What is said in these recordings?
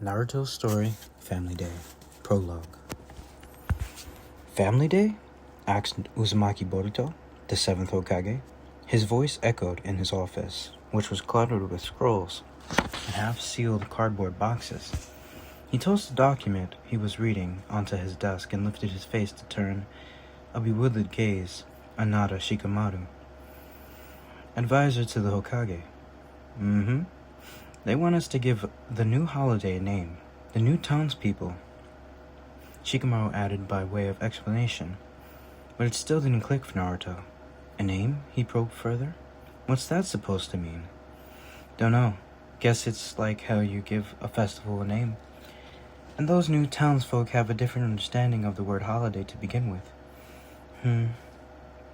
Naruto Story, Family Day, Prologue. Family Day? Asked Uzumaki Boruto, the seventh Hokage. His voice echoed in his office, which was cluttered with scrolls and half-sealed cardboard boxes. He tossed the document he was reading onto his desk and lifted his face to turn a bewildered gaze on Nada Shikamaru, advisor to the Hokage. They want us to give the new holiday a name. The new townspeople, Shikamaru added by way of explanation. But it still didn't click for Naruto. A name? He probed further. What's that supposed to mean? Don't know. Guess it's like how you give a festival a name. And those new townsfolk have a different understanding of the word holiday to begin with.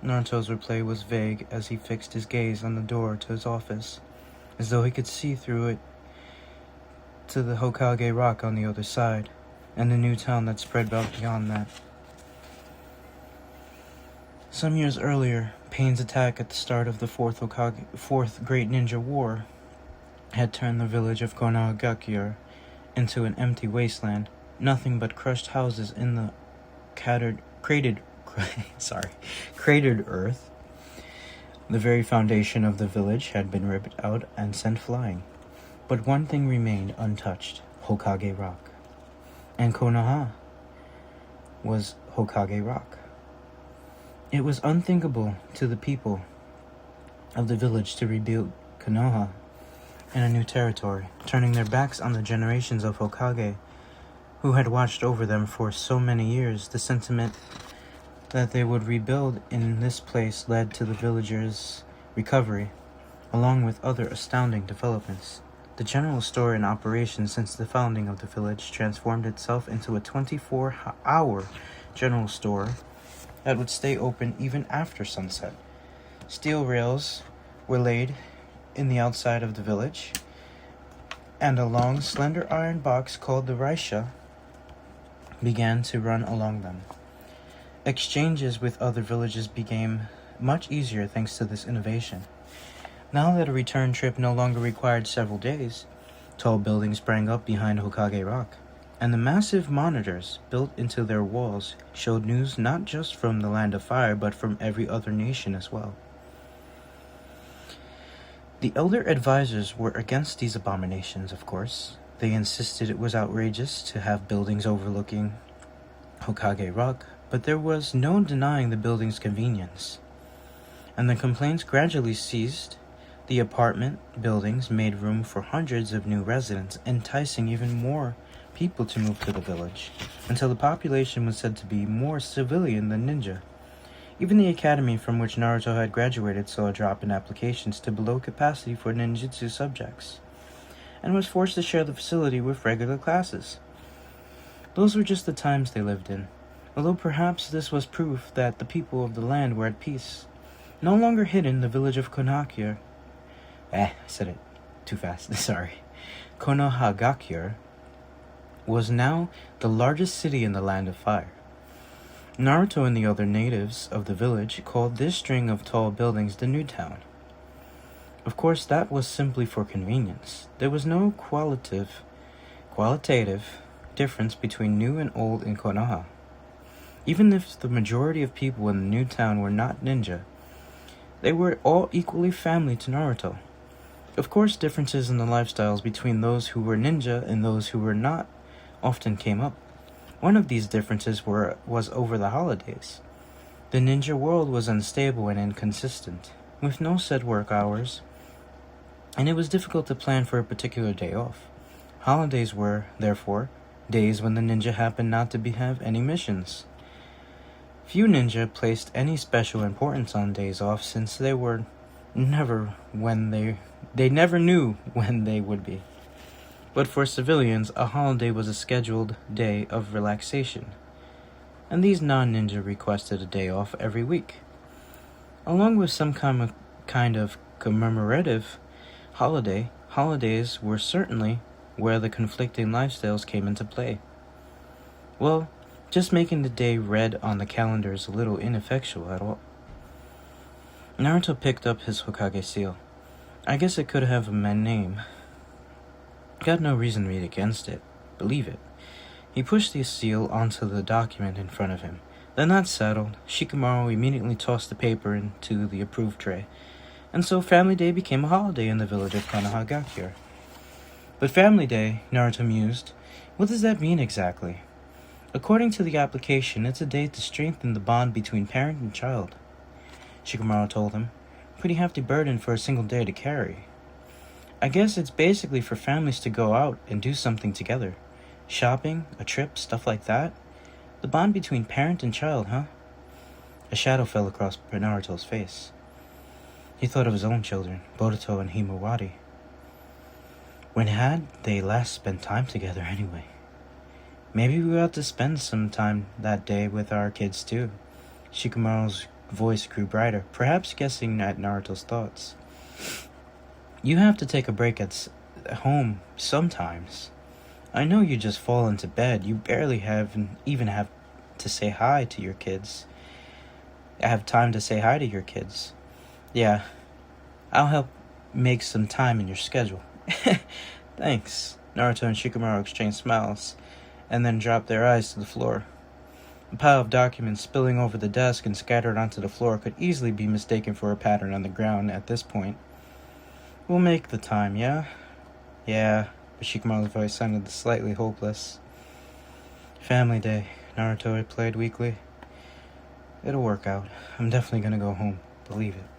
Naruto's reply was vague as he fixed his gaze on the door to his office, as though he could see through it to the Hokage Rock on the other side, and the new town that spread out beyond that. Some years earlier, Pain's attack at the start of the fourth Great Ninja War had turned the village of Konohagakure into an empty wasteland, nothing but crushed houses in the cratered earth. The very foundation of the village had been ripped out and sent flying. But one thing remained untouched, Hokage Rock. And Konoha was Hokage Rock. It was unthinkable to the people of the village to rebuild Konoha in a new territory, turning their backs on the generations of Hokage who had watched over them for so many years. The sentiment that they would rebuild in this place led to the villagers' recovery, along with other astounding developments. The general store in operation since the founding of the village transformed itself into a 24-hour general store that would stay open even after sunset. Steel rails were laid in the outside of the village, and a long, slender iron box called the Raisha began to run along them. Exchanges with other villages became much easier thanks to this innovation. Now that a return trip no longer required several days, tall buildings sprang up behind Hokage Rock, and the massive monitors built into their walls showed news not just from the Land of Fire, but from every other nation as well. The elder advisors were against these abominations, of course. They insisted it was outrageous to have buildings overlooking Hokage Rock, but there was no denying the building's convenience. And the complaints gradually ceased. The apartment buildings made room for hundreds of new residents, enticing even more people to move to the village, until the population was said to be more civilian than ninja. Even the academy from which Naruto had graduated saw a drop in applications to below capacity for ninjutsu subjects, and was forced to share the facility with regular classes. Those were just the times they lived in, although perhaps this was proof that the people of the land were at peace. No longer hidden, the village of Konohagakure I said it too fast, sorry. Konohagakure was now the largest city in the Land of Fire. Naruto and the other natives of the village called this string of tall buildings the New Town. Of course, that was simply for convenience. There was no qualitative difference between new and old in Konoha. Even if the majority of people in the New Town were not ninja, they were all equally family to Naruto. Of course, differences in the lifestyles between those who were ninja and those who were not often came up. One of these differences was over the holidays. The ninja world was unstable and inconsistent, with no set work hours, and it was difficult to plan for a particular day off. Holidays were, therefore, days when the ninja happened not to have any missions. Few ninja placed any special importance on days off, since they never knew when they would be. But for civilians, a holiday was a scheduled day of relaxation, and these non-ninja requested a day off every week. Along with some kind of commemorative holiday, holidays were certainly where the conflicting lifestyles came into play. Well, just making the day red on the calendar is a little ineffectual at all. Naruto picked up his Hokage seal. I guess it could have a name. Got no reason to read against it. Believe it. He pushed the seal onto the document in front of him. Then that settled, Shikamaru immediately tossed the paper into the approved tray. And so Family Day became a holiday in the village of Konohagakure. But Family Day, Naruto mused, what does that mean exactly? According to the application, it's a day to strengthen the bond between parent and child. Shikamaru told him, pretty hefty burden for a single day to carry. I guess it's basically for families to go out and do something together. Shopping, a trip, stuff like that. The bond between parent and child, huh? A shadow fell across Naruto's face. He thought of his own children, Boruto and Himawari. When had they last spent time together anyway? Maybe we ought to spend some time that day with our kids too. Shikamaru's voice grew brighter, perhaps guessing at Naruto's thoughts. You have to take a break at home sometimes. I know you just fall into bed. You barely even have to say hi to your kids. I have time to say hi to your kids. Yeah, I'll help make some time in your schedule. Thanks. Naruto and Shikamaru exchanged smiles, and then dropped their eyes to the floor. A pile of documents spilling over the desk and scattered onto the floor could easily be mistaken for a pattern on the ground at this point. We'll make the time, yeah? Yeah, but Shikamaru's voice sounded slightly hopeless. Family Day, Naruto replied weakly. It'll work out. I'm definitely gonna go home. Believe it.